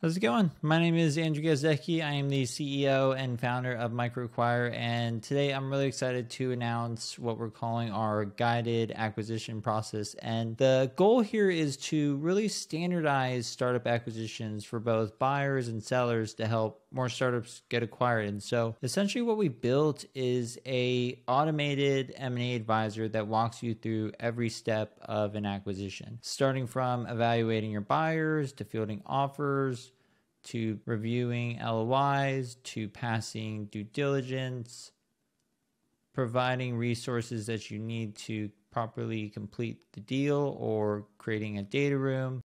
How's it going? My name is Andrew Gazdecki. I am the CEO and founder of Microacquire, and today I'm really excited to announce what we're calling our guided acquisition process. And the goal here is to really standardize startup acquisitions for both buyers and sellers to help more startups get acquired. And so essentially what we built is a automated M&A advisor that walks you through every step of an acquisition, starting from evaluating your buyers to fielding offers, to reviewing LOIs, to passing due diligence, providing resources that you need to properly complete the deal, or creating a data room,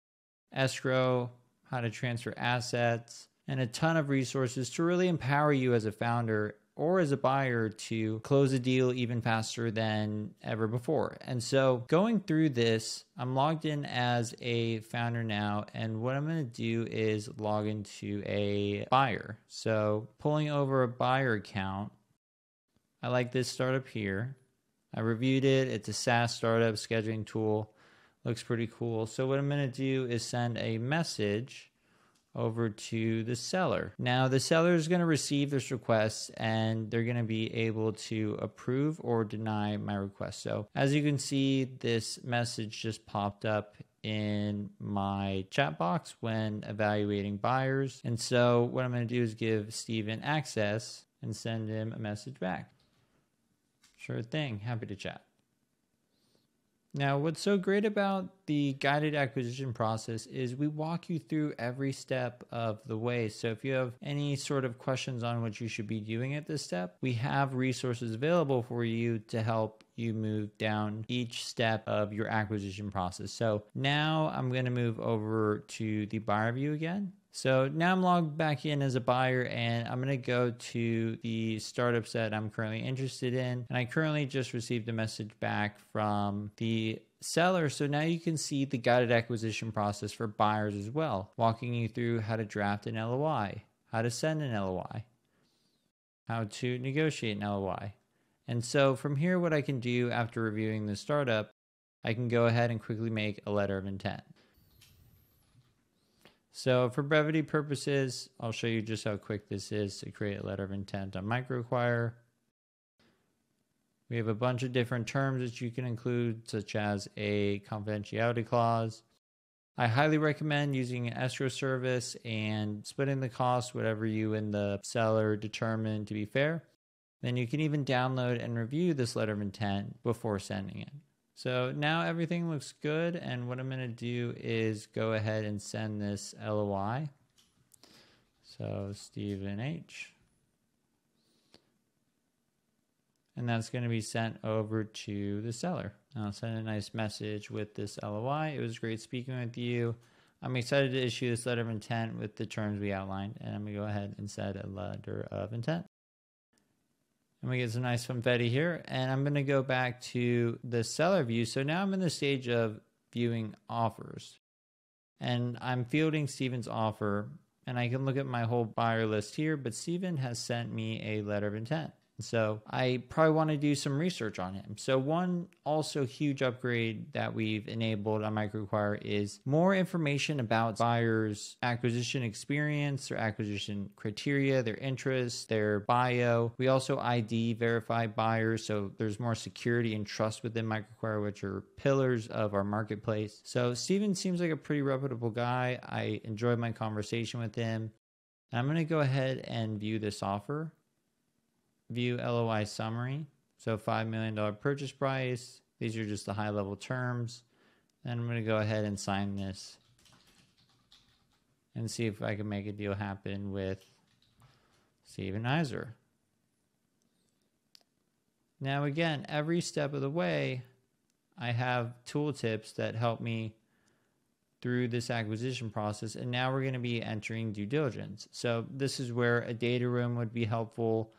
escrow, how to transfer assets, and a ton of resources to really empower you as a founder or as a buyer to close a deal even faster than ever before. And so going through this, I'm logged in as a founder now, and what I'm going to do is log into a buyer. So pulling over a buyer account, I like this startup here. I reviewed it. It's a SaaS startup scheduling tool. Looks pretty cool. So what I'm going to do is send a message over to the seller. Now the seller is going to receive this request and they're going to be able to approve or deny my request. So as you can see, this message just popped up in my chat box when evaluating buyers. And so what I'm going to do is give Steven access and send him a message back. Sure thing, happy to chat. Now, what's so great about the guided acquisition process is we walk you through every step of the way. So if you have any sort of questions on what you should be doing at this step, we have resources available for you to help you move down each step of your acquisition process. So now I'm going to move over to the buyer view again. So now I'm logged back in as a buyer, and I'm going to go to the startups that I'm currently interested in. And I currently just received a message back from the seller. So now you can see the guided acquisition process for buyers as well, walking you through how to draft an LOI, how to send an LOI, how to negotiate an LOI. And so from here, what I can do after reviewing the startup, I can go ahead and quickly make a letter of intent. So for brevity purposes, I'll show you just how quick this is to create a letter of intent on Microacquire. We have a bunch of different terms that you can include, such as a confidentiality clause. I highly recommend using an escrow service and splitting the cost, whatever you and the seller determine to be fair. Then you can even download and review this letter of intent before sending it. So now everything looks good, and what I'm going to do is go ahead and send this LOI. So Stephen H. And that's going to be sent over to the seller. I'll send a nice message with this LOI. It was great speaking with you. I'm excited to issue this letter of intent with the terms we outlined, and I'm going to go ahead and send a letter of intent. And we get some nice confetti here, and I'm going to go back to the seller view. So now I'm in the stage of viewing offers, and I'm fielding Steven's offer, and I can look at my whole buyer list here, but Steven has sent me a letter of intent. So I probably want to do some research on him. So one also huge upgrade that we've enabled on Microacquire is more information about buyers' acquisition experience, their acquisition criteria, their interests, their bio. We also ID verify buyers, so there's more security and trust within Microacquire, which are pillars of our marketplace. So Steven seems like a pretty reputable guy. I enjoyed my conversation with him. I'm going to go ahead and view this offer. View LOI summary. So $5 million purchase price. These are just the high level terms. Then I'm going to go ahead and sign this and see if I can make a deal happen with Steven Iser. Now again, every step of the way, I have tooltips that help me through this acquisition process. And now we're going to be entering due diligence. So this is where a data room would be helpful.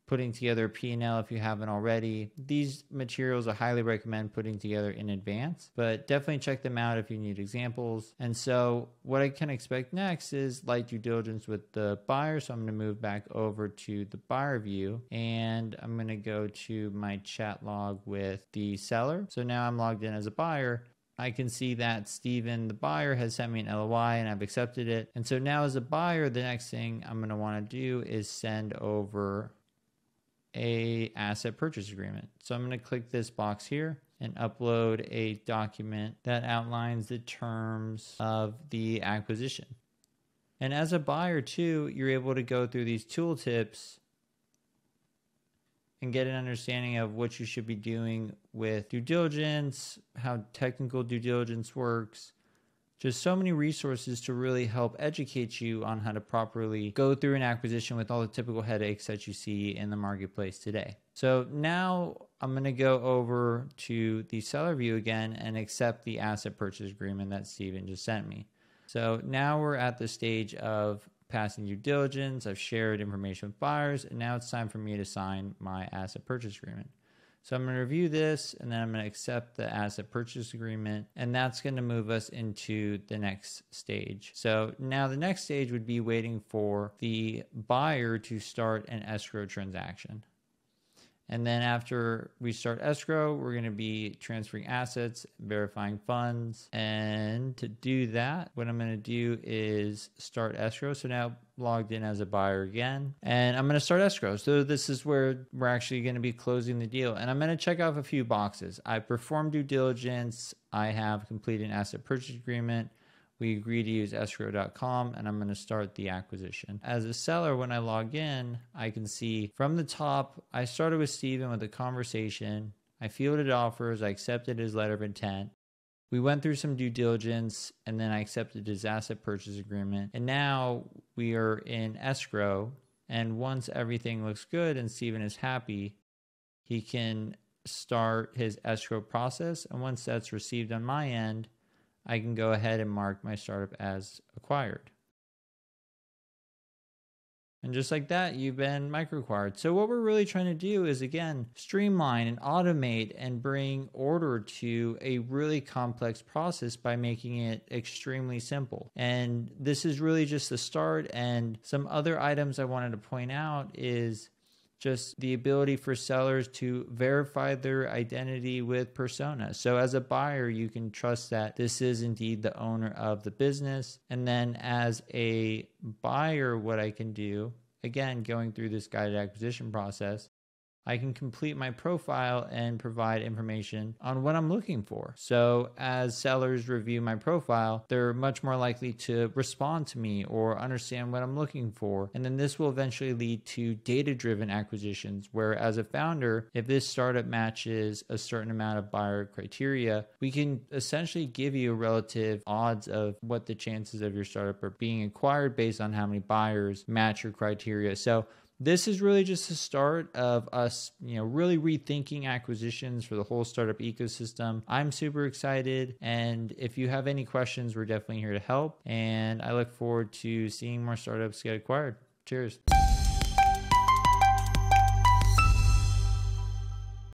Putting together a P&L if you haven't already. These materials I highly recommend putting together in advance, but definitely check them out if you need examples. And so what I can expect next is light due diligence with the buyer. So I'm going to move back over to the buyer view, and I'm going to go to my chat log with the seller. So now I'm logged in as a buyer, I can see that Steven, the buyer, has sent me an LOI and I've accepted it. And so now as a buyer, the next thing I'm going to want to do is send over a asset purchase agreement. So I'm going to click this box here and upload a document that outlines the terms of the acquisition. And as a buyer too, you're able to go through these tooltips and get an understanding of what you should be doing with due diligence, how technical due diligence works. Just so many resources to really help educate you on how to properly go through an acquisition with all the typical headaches that you see in the marketplace today. So now I'm going to go over to the seller view again and accept the asset purchase agreement that Steven just sent me. So now we're at the stage of passing due diligence. I've shared information with buyers, and now it's time for me to sign my asset purchase agreement. So I'm going to review this, and then I'm going to accept the asset purchase agreement, and that's going to move us into the next stage. So now the next stage would be waiting for the buyer to start an escrow transaction. And then after we start escrow, we're going to be transferring assets, verifying funds. And to do that, what I'm going to do is start escrow. So now logged in as a buyer again, and I'm going to start escrow. So this is where we're actually going to be closing the deal. And I'm going to check off a few boxes. I performed due diligence. I have completed an asset purchase agreement. We agree to use escrow.com, and I'm going to start the acquisition. As a seller, when I log in, I can see from the top, I started with Steven with a conversation. I fielded offers. I accepted his letter of intent. We went through some due diligence, and then I accepted his asset purchase agreement. And now we are in escrow. And once everything looks good and Steven is happy, he can start his escrow process. And once that's received on my end, I can go ahead and mark my startup as acquired. And just like that, you've been microacquired. So what we're really trying to do is, again, streamline and automate and bring order to a really complex process by making it extremely simple. And this is really just the start. And some other items I wanted to point out is just the ability for sellers to verify their identity with persona. So as a buyer, you can trust that this is indeed the owner of the business. And then as a buyer, what I can do, again, going through this guided acquisition process, I can complete my profile and provide information on what I'm looking for. So as sellers review my profile, they're much more likely to respond to me or understand what I'm looking for. And then this will eventually lead to data-driven acquisitions, where as a founder, if this startup matches a certain amount of buyer criteria, we can essentially give you relative odds of what the chances of your startup are being acquired based on how many buyers match your criteria. So this is really just the start of us, really rethinking acquisitions for the whole startup ecosystem. I'm super excited. And if you have any questions, we're definitely here to help. And I look forward to seeing more startups get acquired. Cheers.